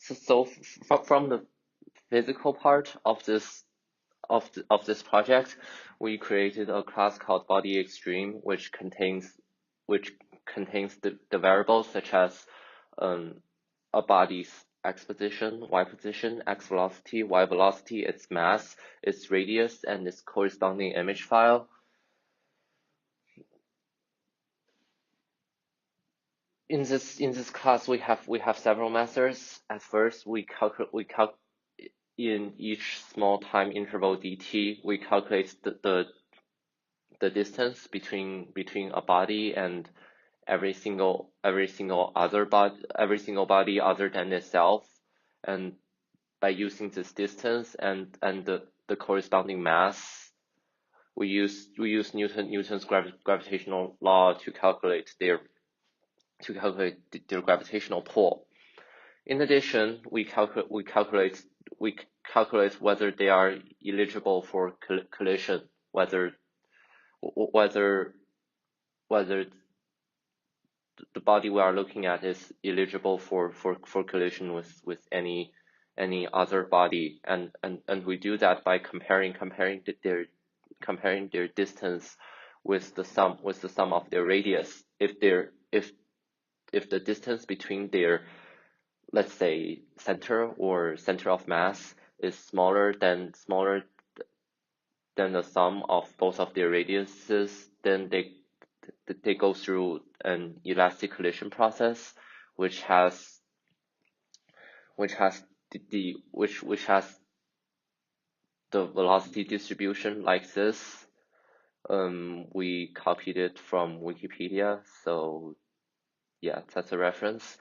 From the physical part of this project, we created a class called Body Extreme, which contains the variables such as a body's x position, y position, x velocity, y velocity, its mass, its radius, and its corresponding image file. In this class, we have several methods. At first, in each small time interval dt, we calculate the distance between a body and every single body other than itself, and by using this distance and the corresponding mass, we use Newton's gravitational law to calculate their gravitational pull. In addition, we calculate whether they are eligible for collision, whether the body we are looking at is eligible for collision with any other body, and we do that by comparing their distance with the sum of their radius. If the distance between their, let's say, center of mass is smaller than the sum of both of their radiuses, then they go through an elastic collision process, which has the velocity distribution like this. We copied it from Wikipedia, so yeah, that's the reference.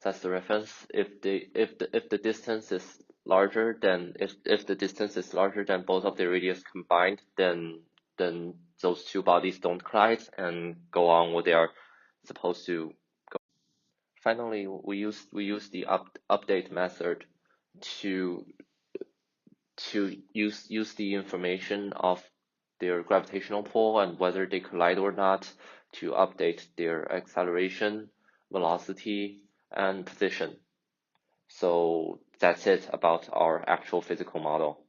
If the distance is larger than if the distance is larger than both of the radius combined, then those two bodies don't collide and go on what they are supposed to go. Finally, we use the update method to use the information of their gravitational pull and whether they collide or not to update their acceleration, velocity, and position. So that's it about our actual physical model.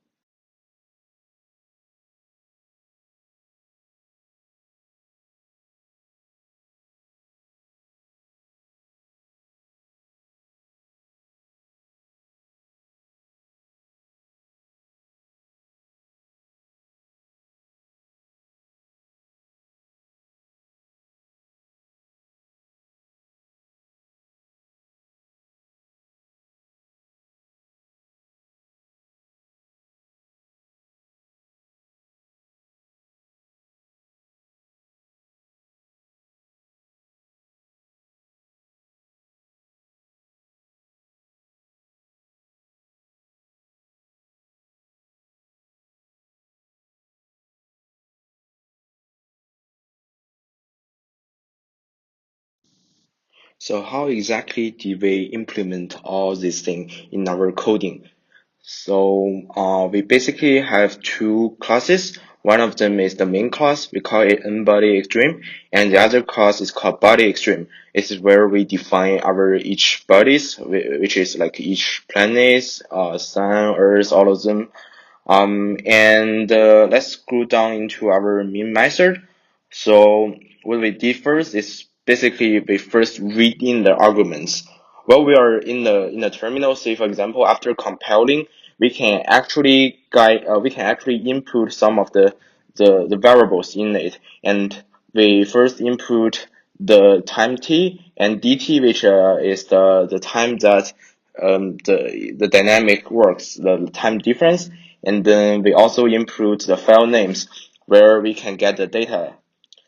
So how exactly do we implement all these things in our coding? So we basically have two classes. One of them is the main class. We call it nBody Extreme, and the other class is called Body Extreme. This is where we define our each bodies, which is like each planet, Sun, Earth, all of them. And let's scroll down into our main method. So what we did first is basically we first read in the arguments. While we are in the terminal, say for example, after compiling, we can actually input some of the variables in it, and we first input the time t and dt, which is the time that the dynamic works, the time difference, and then we also input the file names where we can get the data.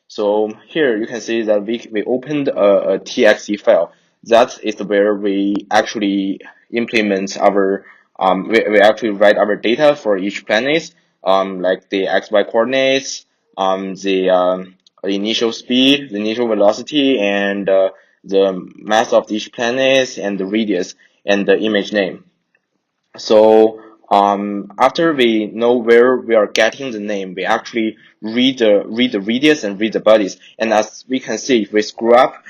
So here you can see that we opened a txt file. That is where we actually implement we actually write our data for each planet, like the xy coordinates, the initial speed, the initial velocity, and the mass of each planet, and the radius, and the image name. So after we know where we are getting the name, we actually read the radius and read the bodies. And as we can see, if we screw up,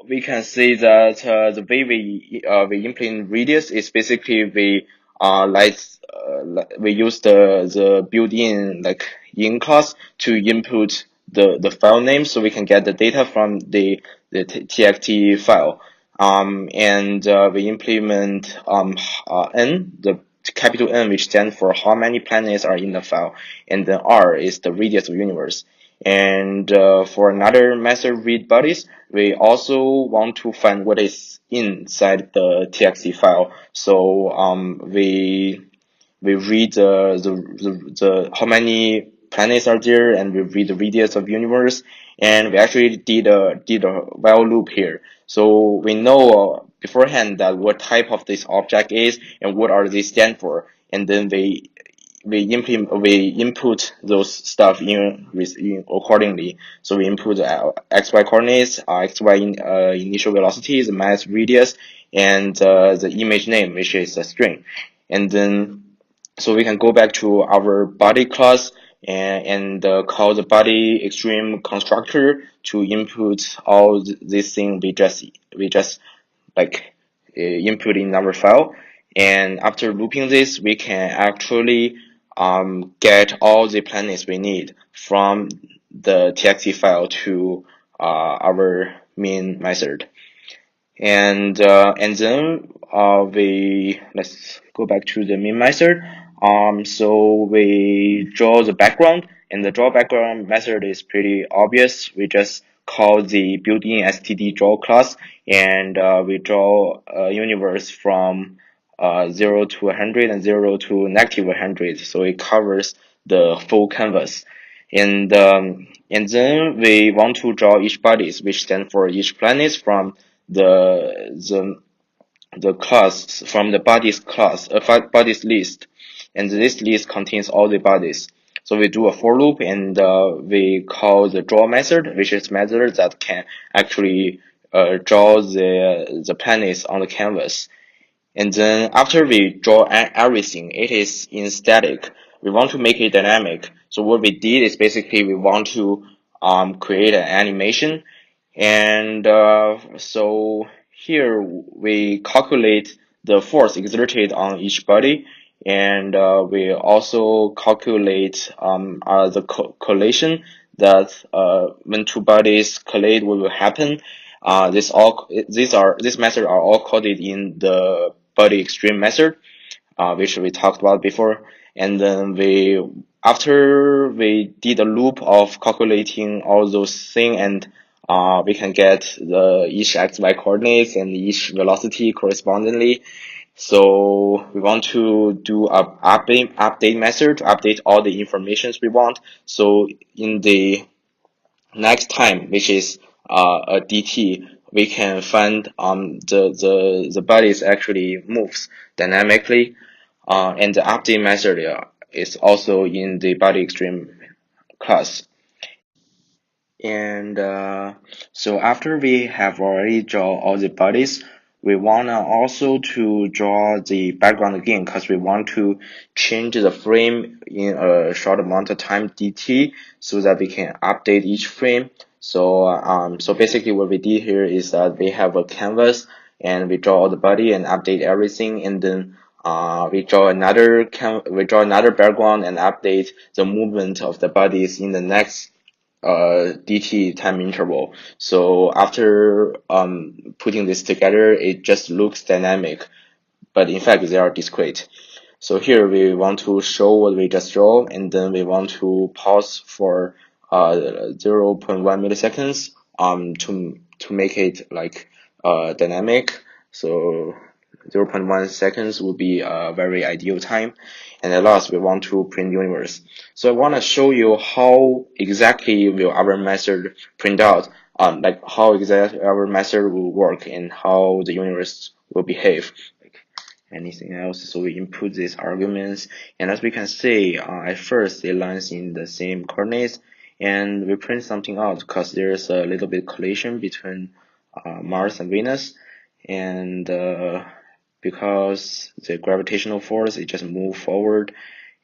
we can say that the way we implement radius is basically we use the built-in like in class to input the file name so we can get the data from the txt file. And we implement n, the capital N, which stands for how many planets are in the file, and then R is the radius of universe. And for another method read bodies, we also want to find what is inside the txt file. So we read the how many planets are there, and we read the radius of universe, and we actually did a while loop here. So we know beforehand that what type of this object is and what are they stand for, and then we input those stuff in accordingly. So we input xy coordinates, xy initial velocity, the mass radius, and the image name, which is a string, and then so we can go back to our body class and call the body extreme constructor to input all these things we just like input in our file. And after looping this, we can actually get all the planets we need from the txt file to our main method. And then we let's go back to the main method. So we draw the background, and the draw background method is pretty obvious. We just call the built-in std draw class, and we draw a universe from 0 to 100 and 0 to negative 100. So it covers the full canvas. And then we want to draw each bodies, which stand for each planet from the the the class from the bodies class, bodies list, and this list contains all the bodies. So we do a for loop, and we call the draw method, which is method that can actually draw the planets on the canvas. And then after we draw everything, it is in static. We want to make it dynamic. So what we did is basically we want to create an animation. And so here we calculate the force exerted on each body, and we also calculate the collision that when two bodies collide, what will happen. These methods are all coded in the body extreme method, which we talked about before. And then after we did a loop of calculating all those things, and we can get each xy coordinates and each velocity correspondingly. So we want to do a update method to update all the informations we want. So in the next time, which is a dt, we can find the bodies actually moves dynamically, and the update method is also in the body extreme class. And so after we have already drawn all the bodies, we want to also to draw the background again, because we want to change the frame in a short amount of time dt, so that we can update each frame. So basically what we did here is that we have a canvas, and we draw all the body and update everything, and then we draw another background and update the movement of the bodies in the next dt time interval. So after putting this together, it just looks dynamic, but in fact they are discrete. So here we want to show what we just draw, and then we want to pause for 0.1 milliseconds to make it like dynamic. So 0.1 seconds would be a very ideal time. And at last, we want to print universe. So I want to show you how exactly will our method print out, like how exactly our method will work and how the universe will behave. Like anything else. So we input these arguments, and as we can see, at first it lands in the same coordinates, and we print something out because there's a little bit collision between Mars and Venus, and because the gravitational force, it just move forward,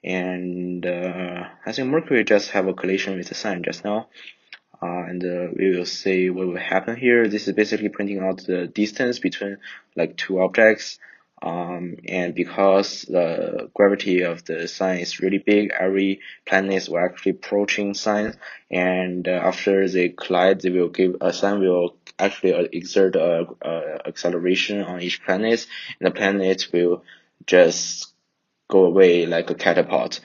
and I think Mercury just have a collision with the Sun just now. and we will see what will happen here. This is basically printing out the distance between like two objects. And because the gravity of the sun is really big, every planet will actually approaching sun, and after they collide, they will give a sun will actually exert a acceleration on each planet, and the planet will just go away like a catapult.